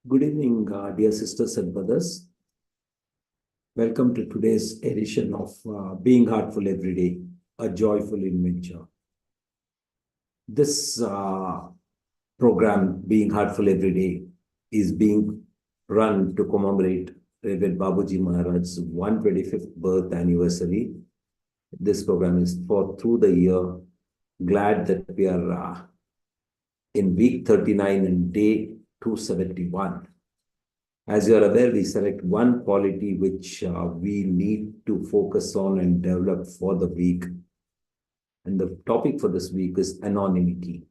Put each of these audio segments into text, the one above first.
Good evening, dear sisters and brothers. Welcome to today's edition of Being Heartful Every Day, a joyful adventure. This program, Being Heartful Every Day, is being run to commemorate Reverend Babuji Maharaj's 125th birth anniversary. This program is for through the year. Glad that we are in week 39 and day 271. As you are aware, we select one quality which we need to focus on and develop for the week. And the topic for this week is anonymity.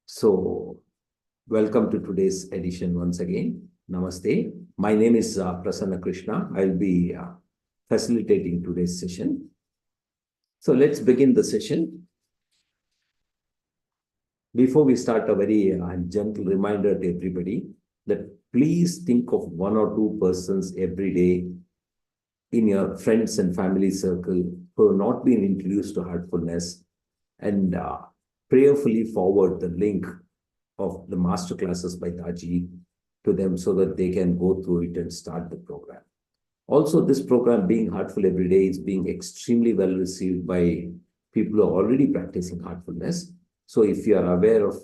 So, welcome to today's edition once again. Namaste. My name is Prasanna Krishna. I'll be facilitating today's session. So, let's begin the session. Before we start, a very gentle reminder to everybody that please think of one or two persons every day in your friends and family circle who have not been introduced to heartfulness, and prayerfully forward the link of the master classes by Taji to them so that they can go through it and start the program. Also, this program, Being Heartful Every Day, is being extremely well received by people who are already practicing heartfulness. So if you are aware of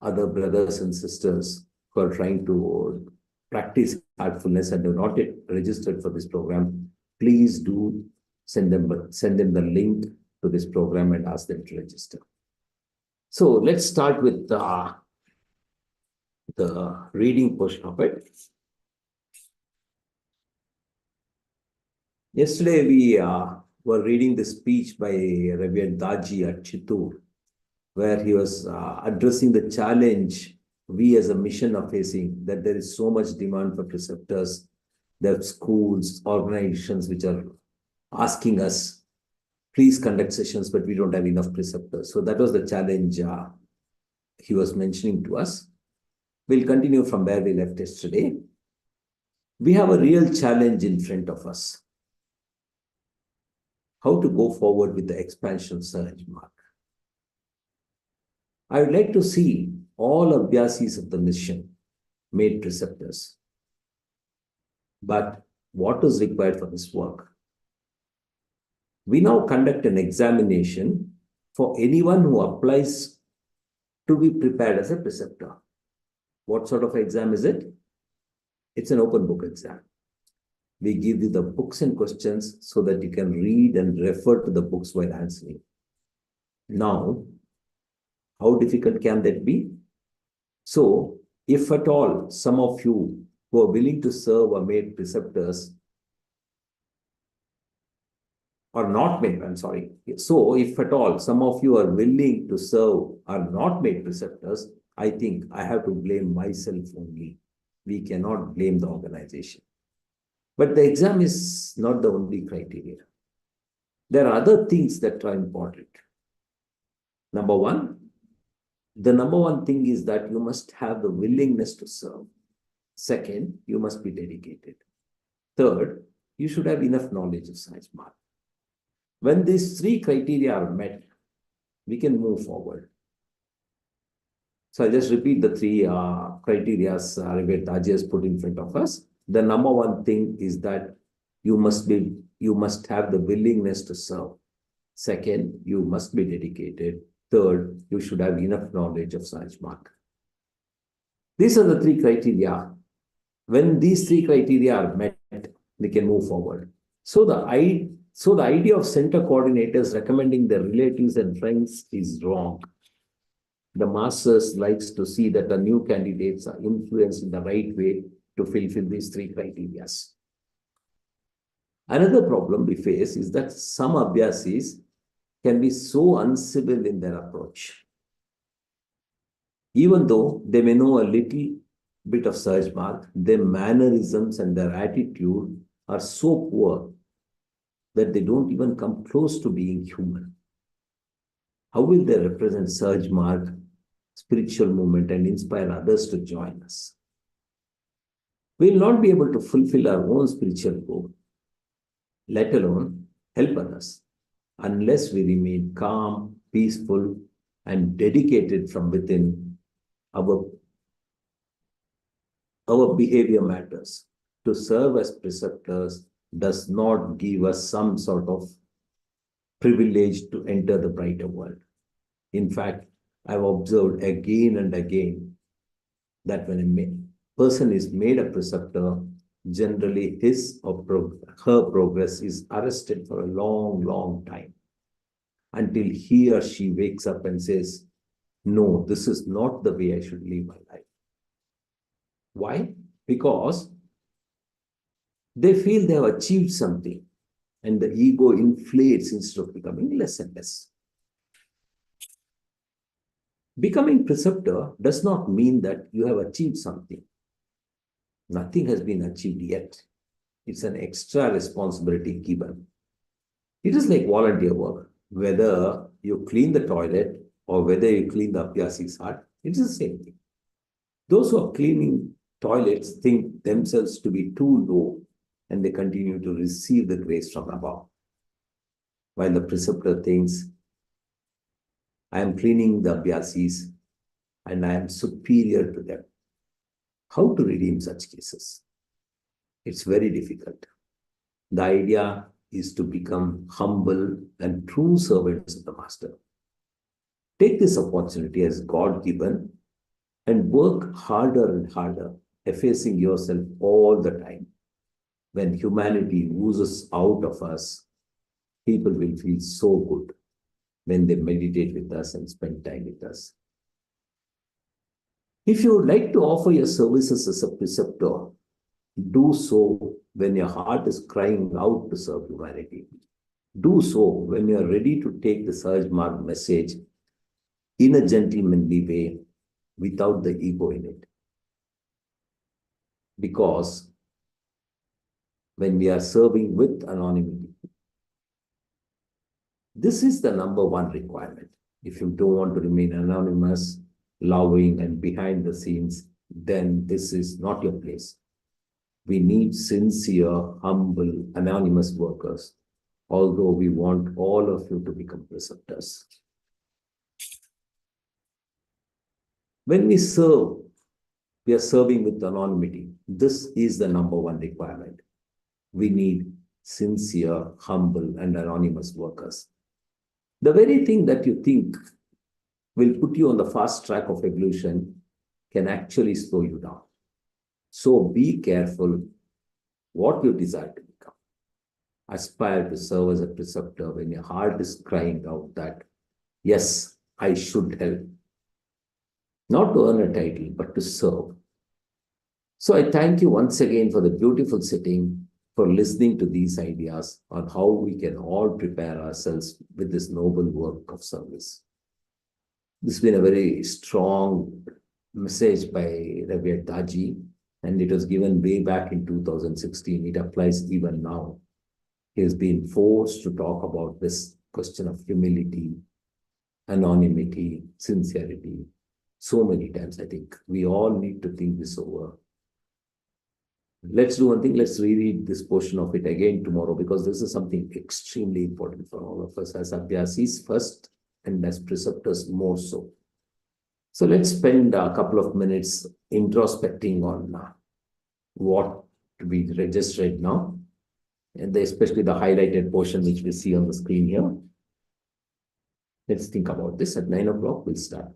other brothers and sisters who are trying to practice heartfulness and are not yet registered for this program, please do send them the link to this program and ask them to register. So let's start with the reading portion of it. Yesterday we were reading the speech by Reverend Daji at Chittoor, where he was addressing the challenge we as a mission are facing, that there is so much demand for preceptors. There are schools, organizations which are asking us, please conduct sessions, but we don't have enough preceptors. So that was the challenge he was mentioning to us. We'll continue from where we left yesterday. We have a real challenge in front of us. How to go forward with the expansion surge mark. I would like to see all abhyasis of the mission made preceptors. But what is required for this work? We now conduct an examination for anyone who applies to be prepared as a preceptor. What sort of exam is it? It's an open book exam. We give you the books and questions so that you can read and refer to the books while answering. Now, how difficult can that be? So, if at all some of you who are willing to serve are made preceptors, or not made, I'm sorry. So, if at all some of you are willing to serve are not made preceptors, I think I have to blame myself only. We cannot blame the organization. But the exam is not the only criteria. There are other things that are important. Number one, the number one thing is that you must have the willingness to serve. Second, you must be dedicated. Third, you should have enough knowledge of science mark. When these three criteria are met, we can move forward. So I just repeat the three criteria Reverend Taji has put in front of us. The number one thing is that you must have the willingness to serve. Second, you must be dedicated. Third, you should have enough knowledge of science mark. These are the three criteria. When these three criteria are met, we can move forward. So the idea of center coordinators recommending their relatives and friends is wrong. The masters likes to see that the new candidates are influenced in the right way to fulfill these three criteria. Another problem we face is that some abhyasis can be so uncivil in their approach. Even though they may know a little bit of surge mark, their mannerisms and their attitude are so poor that they don't even come close to being human. How will they represent surge mark, spiritual movement, and inspire others to join us? We will not be able to fulfill our own spiritual goal, let alone help others, unless we remain calm, peaceful, and dedicated from within Our, our behavior matters. To serve as preceptors does not give us some sort of privilege to enter the brighter world. In fact, I've observed again and again that when a person is made a preceptor, generally his or her progress is arrested for a long, long time until he or she wakes up and says, no, this is not the way I should live my life. Why? Because they feel they have achieved something and the ego inflates instead of becoming less and less. Becoming preceptor does not mean that you have achieved something. Nothing has been achieved yet. It's an extra responsibility given. It is like volunteer work. Whether you clean the toilet or whether you clean the Abhyasi's hut, it is the same thing. Those who are cleaning toilets think themselves to be too low and they continue to receive the grace from above. While the preceptor thinks, I am cleaning the Abhyasis and I am superior to them. How to redeem such cases? It's very difficult. The idea is to become humble and true servants of the Master. Take this opportunity as God-given and work harder and harder, effacing yourself all the time. When humanity oozes out of us, people will feel so good when they meditate with us and spend time with us. If you would like to offer your services as a preceptor, do so when your heart is crying out to serve humanity. Do so when you are ready to take the Sahaj Marg message in a gentlemanly way without the ego in it. Because when we are serving with anonymity, this is the number one requirement. If you don't want to remain anonymous, loving, and behind the scenes, then this is not your place. We need sincere, humble, anonymous workers, although we want all of you to become preceptors. When we serve, we are serving with anonymity. This is the number one requirement. We need sincere, humble, and anonymous workers. The very thing that you think will put you on the fast track of evolution can actually slow you down. So be careful what you desire to become. Aspire to serve as a preceptor when your heart is crying out that, yes, I should help. Not to earn a title, but to serve. So I thank you once again for the beautiful sitting, for listening to these ideas on how we can all prepare ourselves with this noble work of service. This has been a very strong message by Ravi Daji, and it was given way back in 2016. It applies even now. He has been forced to talk about this question of humility, anonymity, sincerity, so many times. I think we all need to think this over. Let's do one thing. Let's reread this portion of it again tomorrow, because this is something extremely important for all of us as Abhyasis first and as preceptors more so. So let's spend a couple of minutes introspecting on what we just read now, and especially the highlighted portion which we see on the screen here. Let's think about this. At 9 o'clock, we'll start.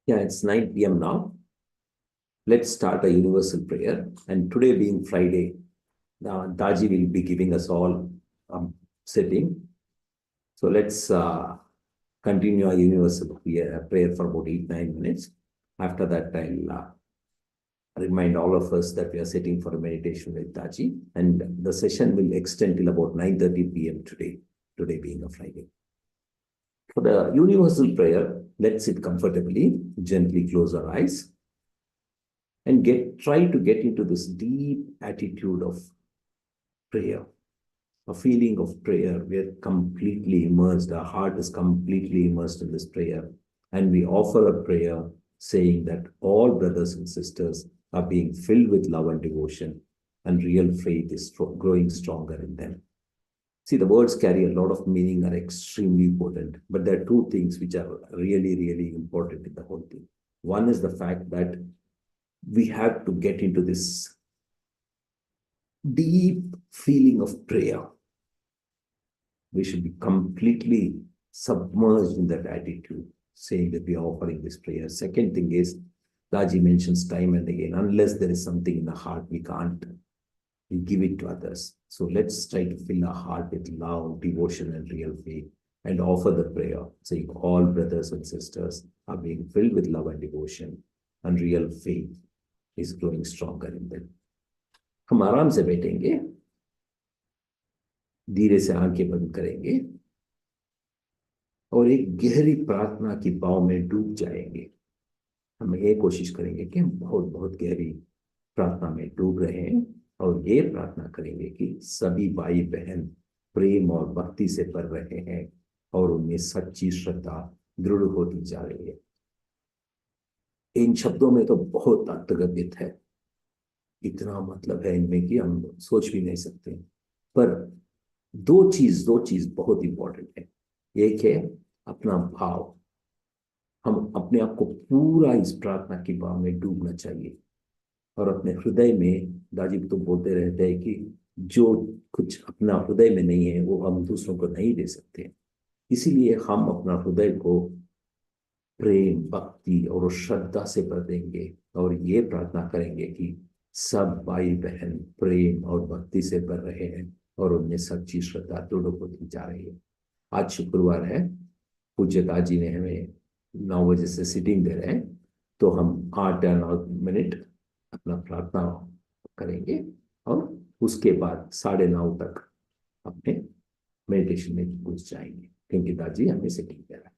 Yeah, it's 9 p.m. now. let's start a universal prayer. And today being Friday, Daji will be giving us all setting. So let's continue our universal prayer for about 8, 9 minutes. After that, I'll remind all of us that we are sitting for a meditation with Daji, and the session will extend till about 9:30 p.m. today being a Friday. For the universal prayer, let's sit comfortably, gently close our eyes, and try to get into this deep attitude of prayer, a feeling of prayer. We're completely immersed, our heart is completely immersed in this prayer, and we offer a prayer saying that all brothers and sisters are being filled with love and devotion, and real faith is growing stronger in them. See, the words carry a lot of meaning, are extremely important, but there are two things which are really, really important in the whole thing. One is the fact that we have to get into this deep feeling of prayer. We should be completely submerged in that attitude, saying that we are offering this prayer. Second thing is, Raji mentions time and again, unless there is something in the heart, we give it to others. So let's try to fill our heart with love, devotion, and real faith, and offer the prayer, saying all brothers and sisters are being filled with love and devotion, and real faith is growing stronger in them. हम आराम से बैठेंगे, धीरे से आंखें बंद करेंगे और एक गहरी प्रार्थना की भाव में डूब जाएंगे। हम ये कोशिश करेंगे कि हम बहुत बहुत गहरी प्रार्थना में डूब रहे हैं और ये प्रार्थना करेंगे कि सभी भाई बहन प्रेम और भक्ति से भर रहे हैं और उनमें सच्ची श्रद्धा दृढ़ होती जा रही है। इन शब्दों में तो बहुत अर्थगर्भित है, इतना मतलब है इनमें कि हम सोच भी नहीं सकते। पर दो चीज बहुत इंपॉर्टेंट है। एक है अपना भाव, हम अपने आप को पूरा इस प्रार्थना की भाव में डूबना चाहिए और अपने हृदय में, दादी तो बोलते रहते हैं कि जो कुछ अपना हृदय में नहीं है वो हम दूसरों को नहीं दे सकते। इसीलिए हम अपना हृदय को प्रेम, भक्ति और श्रद्धा से भर देंगे और ये प्रार्थना करेंगे कि सब भाई बहन प्रेम और भक्ति से भर रहे हैं और उनमें सच्ची श्रद्धा दृढ़ होती जा रही है। आज शुक्रवार है, पूज्य दाजी ने हमें 9 बजे से सिटिंग दे रहे हैं, तो हम 8 या 9 मिनट अपना प्रार्थना करेंगे और उसके बाद 9:30 तक अपने मेडिटेशन में घुस जाएंगे, क्योंकि दादी हमें सिटिंग दे रहा है।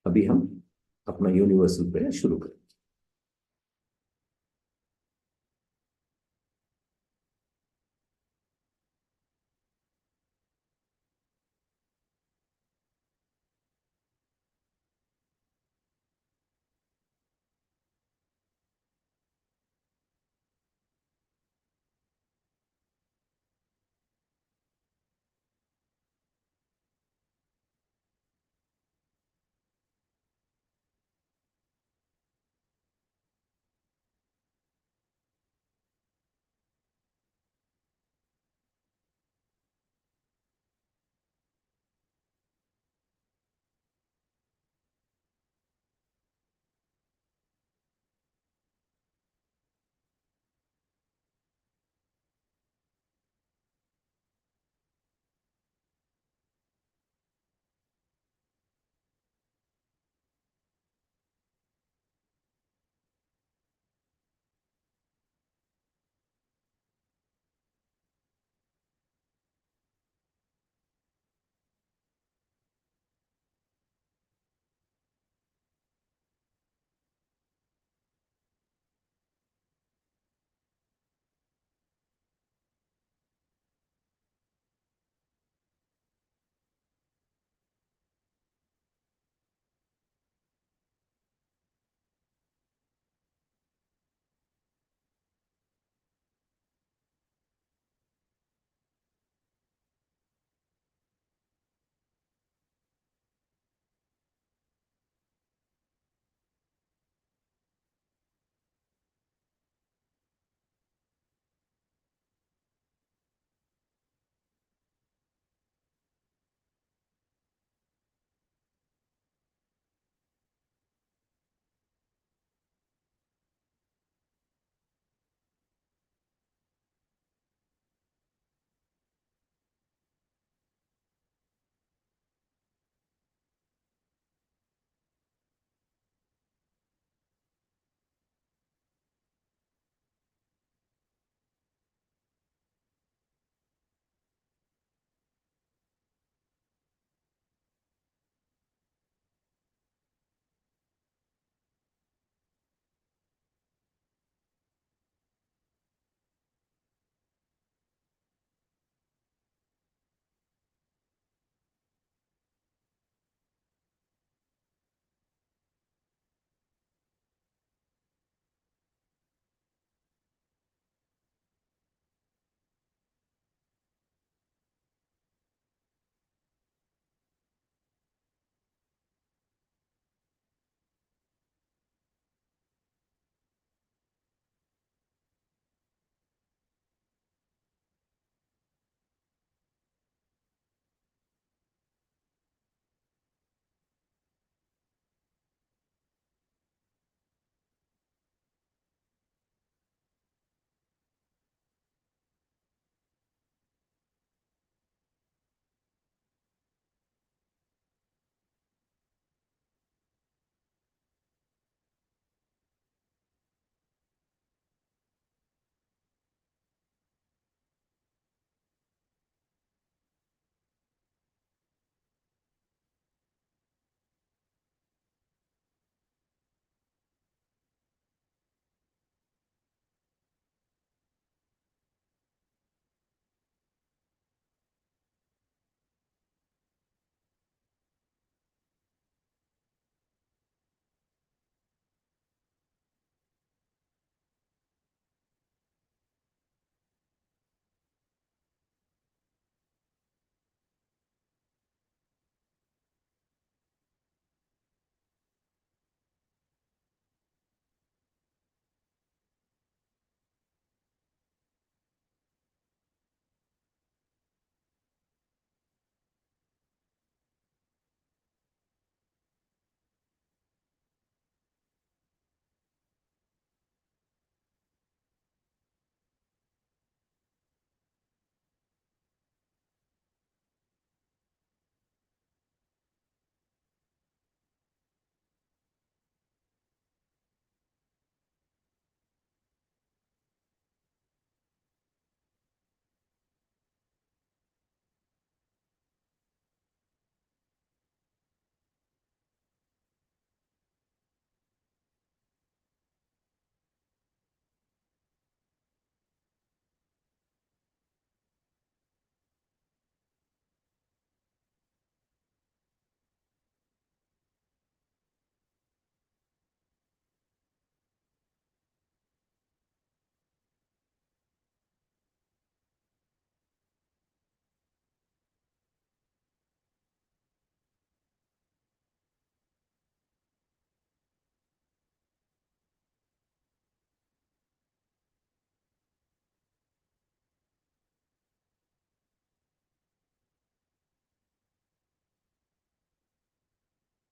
अभी हम अपना यूनिवर्सल प्रेयर शुरू करें।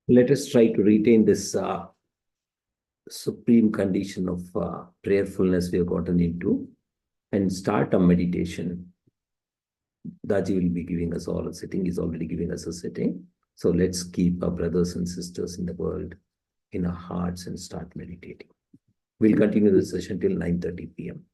Let us try to retain this supreme condition of prayerfulness we have gotten into and start a meditation. Daji will be giving us all a setting, he's already giving us a setting. So let's keep our brothers and sisters in the world in our hearts and start meditating. We'll continue the session till 9:30 p.m.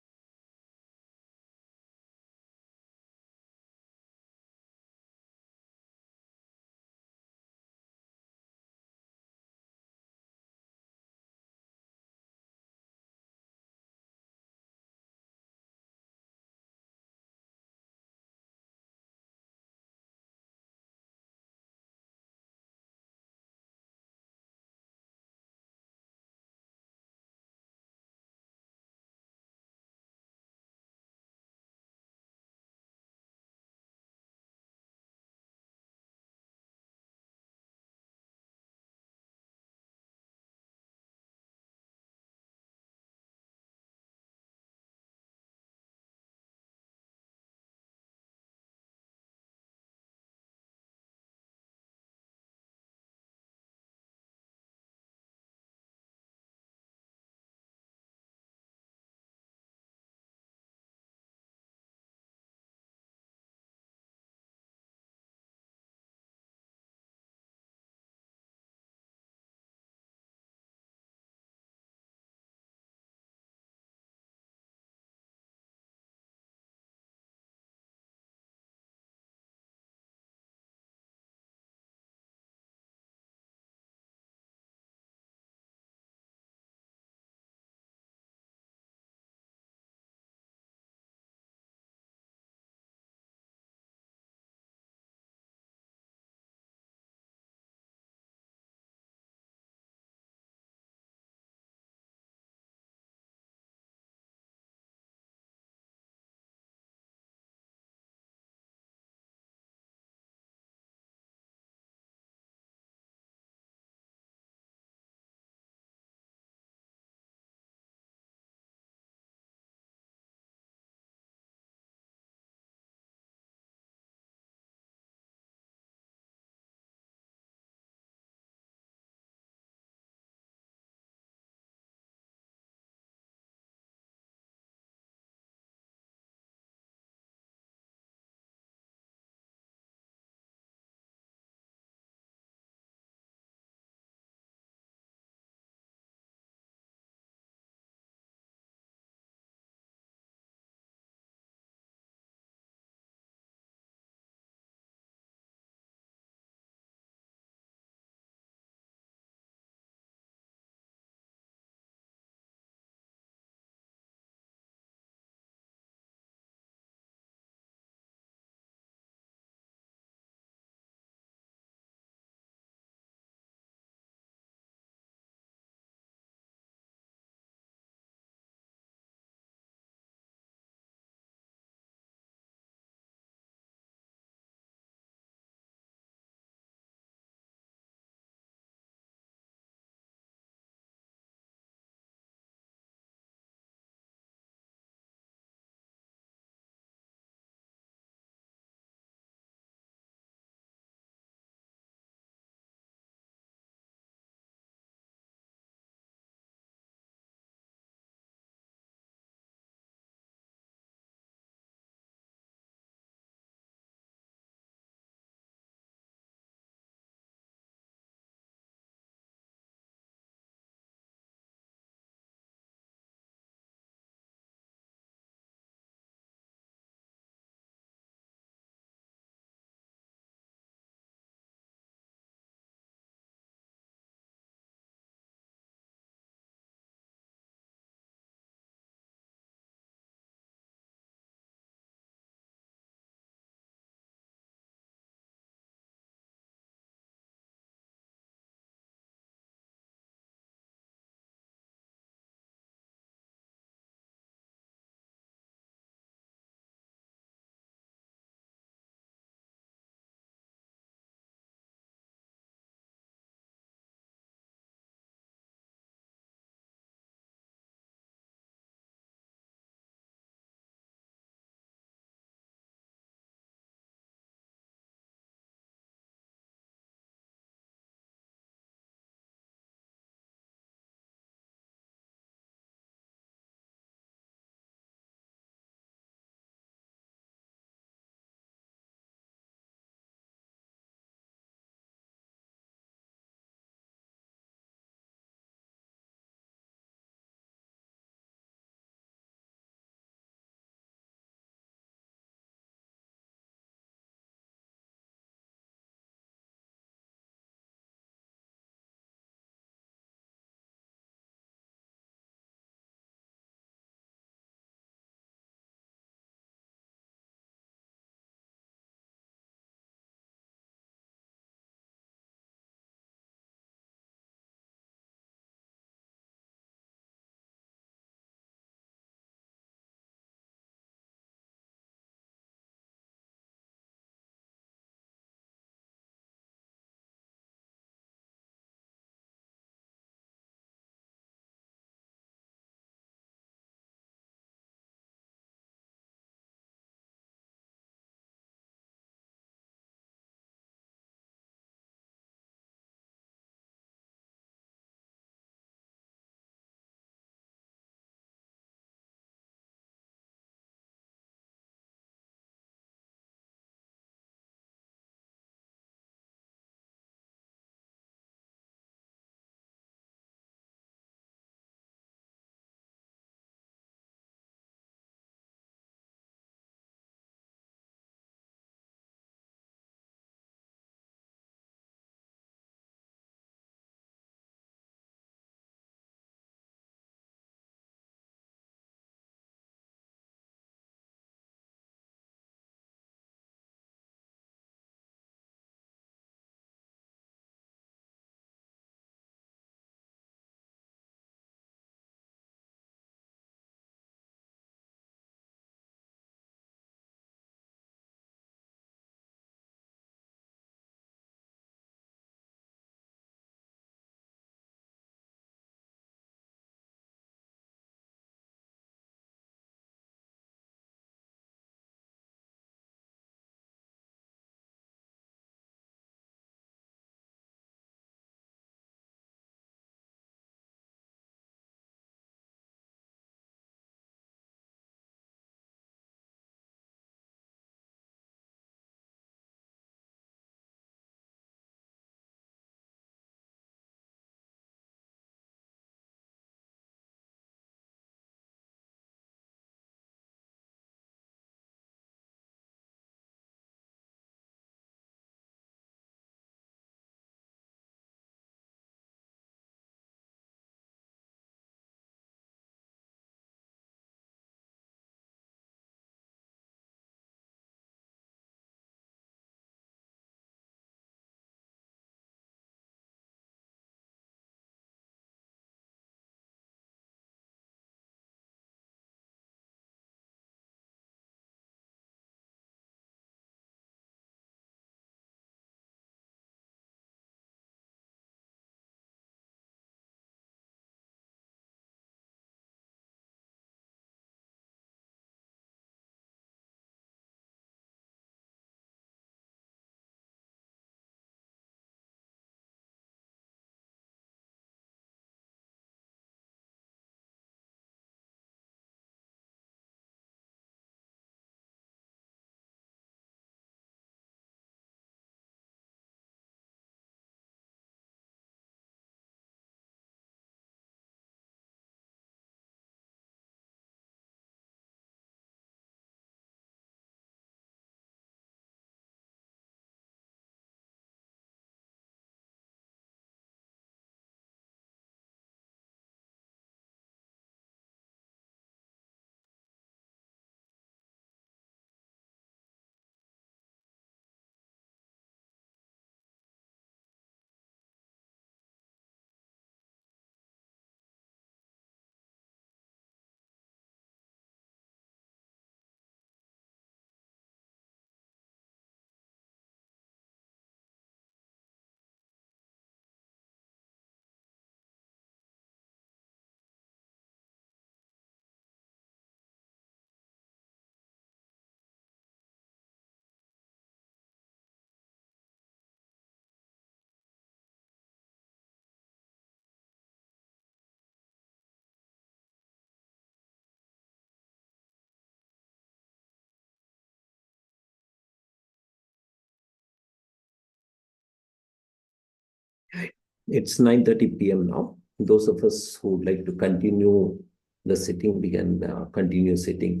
It's 9:30 p.m. now. Those of us who would like to continue the sitting, we can continue sitting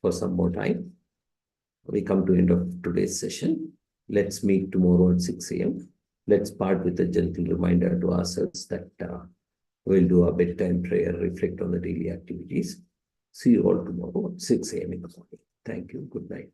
for some more time. We come to end of today's session. Let's meet tomorrow at 6 a.m. Let's part with a gentle reminder to ourselves that we'll do a bedtime prayer, reflect on the daily activities. See you all tomorrow at 6 a.m. in the morning. Thank you. Good night.